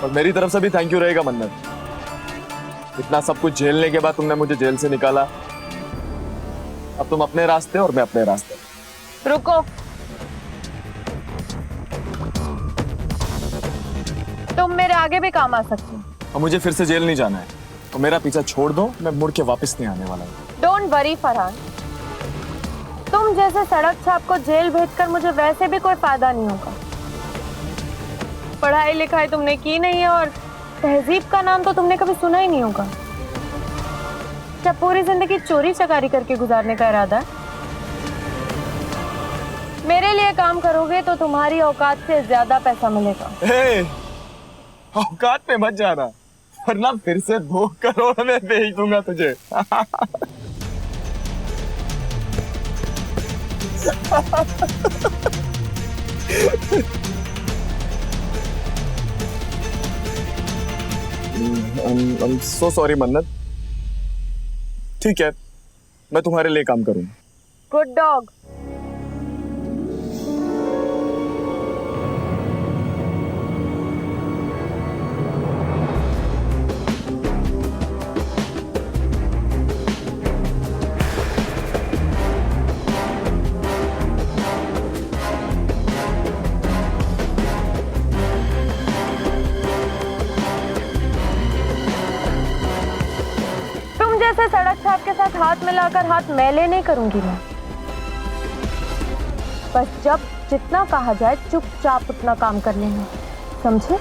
और मेरी तरफ से भी थैंक यू रहेगा मन्नत। इतना सब कुछ झेलने के बाद तुमने मुझे जेल से निकाला। अब तुम अपने रास्ते और मैं अपने रास्ते। रुको, तुम मेरे आगे भी काम आ सकते हो। अब मुझे फिर से जेल नहीं जाना है, तो मेरा पीछा छोड़ दो, मैं मुड़ के वापस नहीं आने वाला हूँ। डोंट वरी फरहान, तुम जैसे सड़क छाप को जेल भेजकर मुझे वैसे भी कोई फायदा नहीं होगा। पढ़ाई लिखाई तुमने की नहीं है और तहजीब का नाम तो तुमने कभी सुना ही नहीं होगा। क्या पूरी जिंदगी चोरी चकारी करके गुजारने का इरादा है? मेरे लिए काम करोगे तो तुम्हारी औकात से ज्यादा पैसा मिलेगा। औकात पे मत जाना, वरना फिर से 2 करोड़ में भेज दूंगा तुझे। I'm so sorry मन्नत। ठीक है, मैं तुम्हारे लिए काम करूंगा। Good dog. जैसे सड़क छाप के साथ हाथ मिलाकर हाथ मैले नहीं करूंगी मैं। बस जब जितना कहा जाए चुपचाप उतना काम कर लेना, समझे?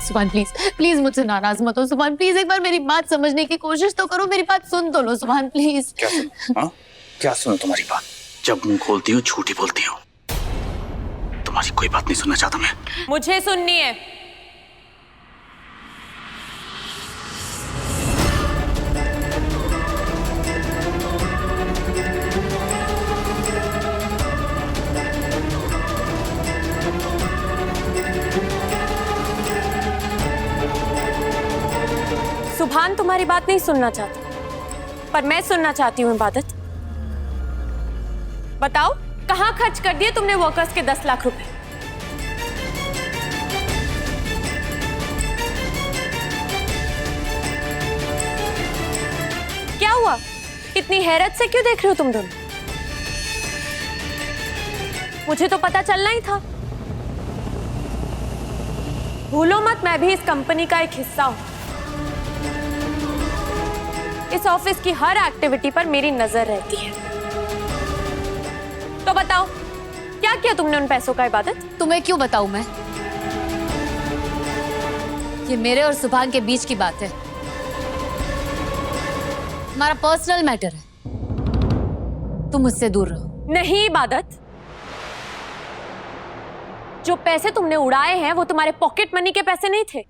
सुभान प्लीज प्लीज मुझसे नाराज मत हो। सुभान प्लीज एक बार मेरी बात समझने की कोशिश तो करो, मेरी बात सुन तो लो सुभान प्लीज। क्या सुनो? हाँ? क्या सुनो तुम्हारी बात? जब मुंह खोलती हूँ झूठी बोलती हूँ। तुम्हारी कोई बात नहीं सुनना चाहता मैं। मुझे सुननी है। सुभान तुम्हारी बात नहीं सुनना चाहता, पर मैं सुनना चाहती हूँ इबादत। बताओ, कहाँ खर्च कर दिए तुमने वर्कर्स के 10 लाख रुपए? क्या हुआ? इतनी हैरत से क्यों देख रहे हो तुम दोनों? मुझे तो पता चलना ही था। भूलो मत, मैं भी इस कंपनी का एक हिस्सा हूं। इस ऑफिस की हर एक्टिविटी पर मेरी नजर रहती है। तो बताओ, क्या किया तुमने उन पैसों का इबादत? तुम्हें क्यों बताऊं मैं? ये मेरे और सुभान के बीच की बात है, हमारा पर्सनल मैटर है। तुम मुझसे दूर रहो। नहीं इबादत, जो पैसे तुमने उड़ाए हैं वो तुम्हारे पॉकेट मनी के पैसे नहीं थे।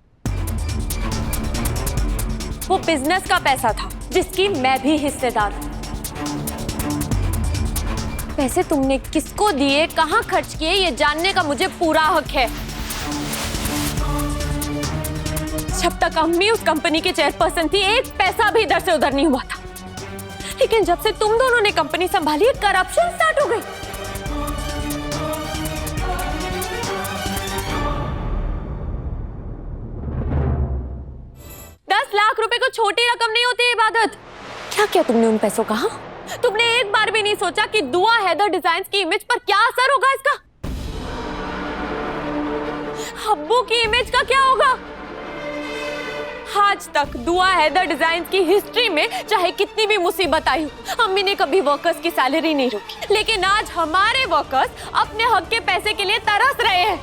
वो बिजनेस का पैसा था जिसकी मैं भी हिस्सेदार हूं। पैसे तुमने किसको दिए, कहां खर्च किए, ये जानने का मुझे पूरा हक है। जब तक अम्मी उस कंपनी की चेयरपर्सन थी, एक पैसा भी इधर से उधर नहीं हुआ था। लेकिन जब से तुम दोनों ने कंपनी संभाली, करप्शन स्टार्ट हो गई। ₹10 लाख कोई छोटी रकम नहीं होती इबादत। क्या किया तुमने उन पैसों का? हाँ? तुमने एक बार भी नहीं सोचा कि दुआ हैदर डिजाइन्स की इमेज पर क्या असर होगा इसका? अब्बू की इमेज का क्या होगा? आज तक दुआ हैदर डिजाइन्स की हिस्ट्री में चाहे कितनी भी मुसीबत आई हो, अम्मी ने कभी वर्कर्स की सैलरी नहीं रोकी। लेकिन आज हमारे वर्कर्स अपने हक के पैसे के लिए तरस रहे हैं,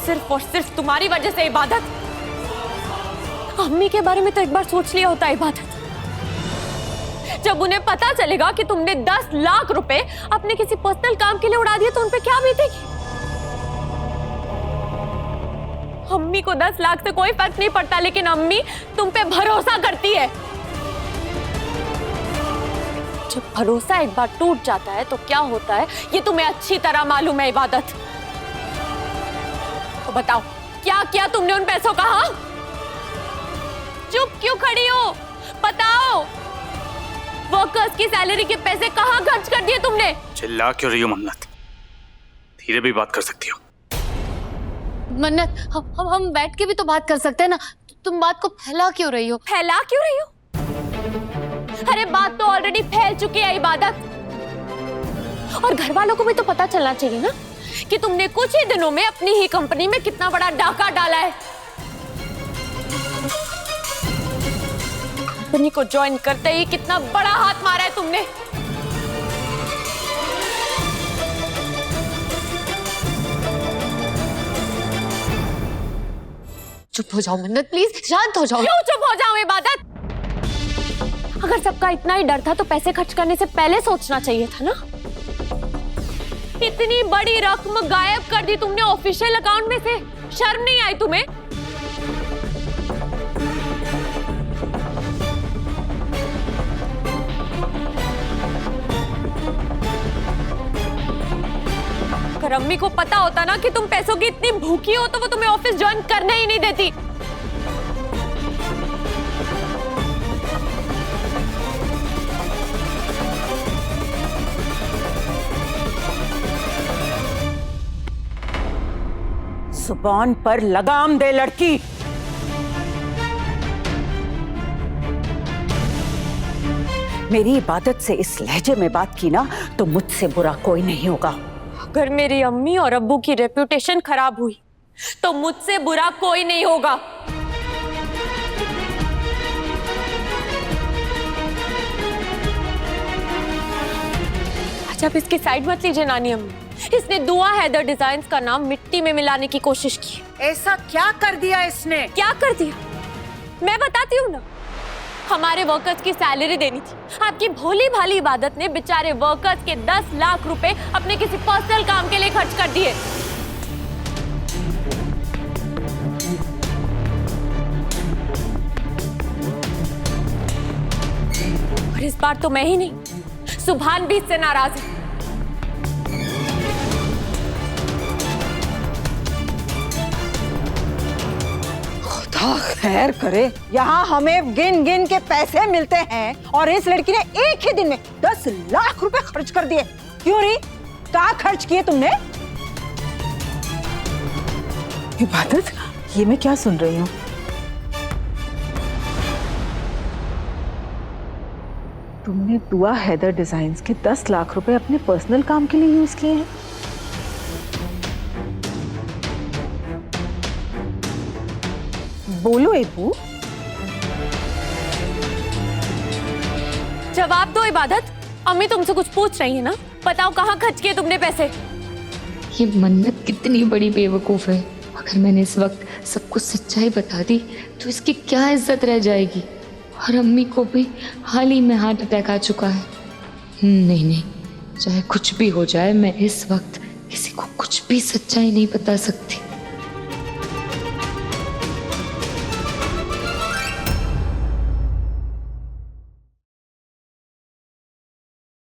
सिर्फ और सिर्फ तुम्हारी वजह से इबादत। अम्मी के बारे में तो एक बार सोच लिया होता इबादत। जब उन्हें पता चलेगा कि तुमने 10 लाख रुपए अपने किसी पर्सनल काम के लिए उड़ा दिए तो उन पे क्या बीतेगी? अम्मी को 10 लाख से कोई फर्क नहीं पड़ता, लेकिन अम्मी तुम पे भरोसा करती है। जब भरोसा एक बार टूट जाता है तो क्या होता है ये तुम्हें अच्छी तरह मालूम है इबादत। तो बताओ, क्या किया तुमने उन पैसों का? हाँ? चुप क्यों खड़ी हो? बताओ। वर्कर्स की सैलरी के पैसे कहाँ खर्च कर दिए तुमने? चिल्ला क्यों रही हो मन्नत? धीरे भी बात कर सकती हो। मन्नत, हम बैठ के भी तो बात कर सकते हैं ना। तुम बात को फैला क्यों रही हो? फैला क्यों रही हो? अरे बात तो ऑलरेडी फैल चुकी है इबादत। और घर वालों को भी तो पता चलना चाहिए ना कि तुमने कुछ ही दिनों में अपनी ही कंपनी में कितना बड़ा डाका डाला है। कंपनी को ज्वाइन करते ही कितना बड़ा हाथ मारा है तुमने। चुप हो जाओ मन्नत, प्लीज शांत हो जाओ। क्यों चुप हो जाऊं इबादत? अगर सबका इतना ही डर था तो पैसे खर्च करने से पहले सोचना चाहिए था ना। इतनी बड़ी रकम गायब कर दी तुमने ऑफिशियल अकाउंट में से। शर्म नहीं आई तुम्हें? अगर अम्मी को पता होता ना कि तुम पैसों की इतनी भूखी हो तो वो तुम्हें ऑफिस ज्वाइन करने ही नहीं देती। जुबान पर लगाम दे लड़की। मेरी इबादत से इस लहजे में बात की ना तो मुझसे बुरा कोई नहीं होगा। अगर मेरी अम्मी और अब्बू की रेप्यूटेशन खराब हुई तो मुझसे बुरा कोई नहीं होगा। अच्छा, अब इसकी साइड मत लीजिए नानी अम्मी। इसने दुआ हैदर डिजाइन्स का नाम मिट्टी में मिलाने की कोशिश की। ऐसा क्या कर दिया इसने? क्या कर दिया? मैं बताती हूँ ना। हमारे वर्कर्स की सैलरी देनी थी। आपकी भोली भाली इबादत ने बेचारे वर्कर्स के 10 लाख रुपए अपने किसी पर्सनल काम के लिए खर्च कर दिए। और इस बार तो मैं ही नहीं, सुभान भी इससे नाराज है। खैर करे, यहाँ हमें गिन गिन के पैसे मिलते हैं और इस लड़की ने एक ही दिन में 10 लाख रुपए खर्च कर दिए। क्यों री? कहाँ खर्च किए तुमने? इबादत, ये मैं क्या सुन रही हूँ? तुमने दुआ हैदर डिजाइन्स के 10 लाख रुपए अपने पर्सनल काम के लिए यूज किए हैं? बोलो एबू। जवाब दो इबादत। अम्मी तुमसे कुछ पूछ रही है ना। बताओ कहाँ खर्च किए तुमने पैसे? ये मन्नत कितनी बड़ी बेवकूफ है। अगर मैंने इस वक्त सब कुछ सच्चाई बता दी तो इसकी क्या इज्जत रह जाएगी। और अम्मी को भी हाल ही में हार्ट अटैक आ चुका है। नहीं नहीं, चाहे कुछ भी हो जाए मैं इस वक्त किसी को कुछ भी सच्चाई नहीं बता सकती।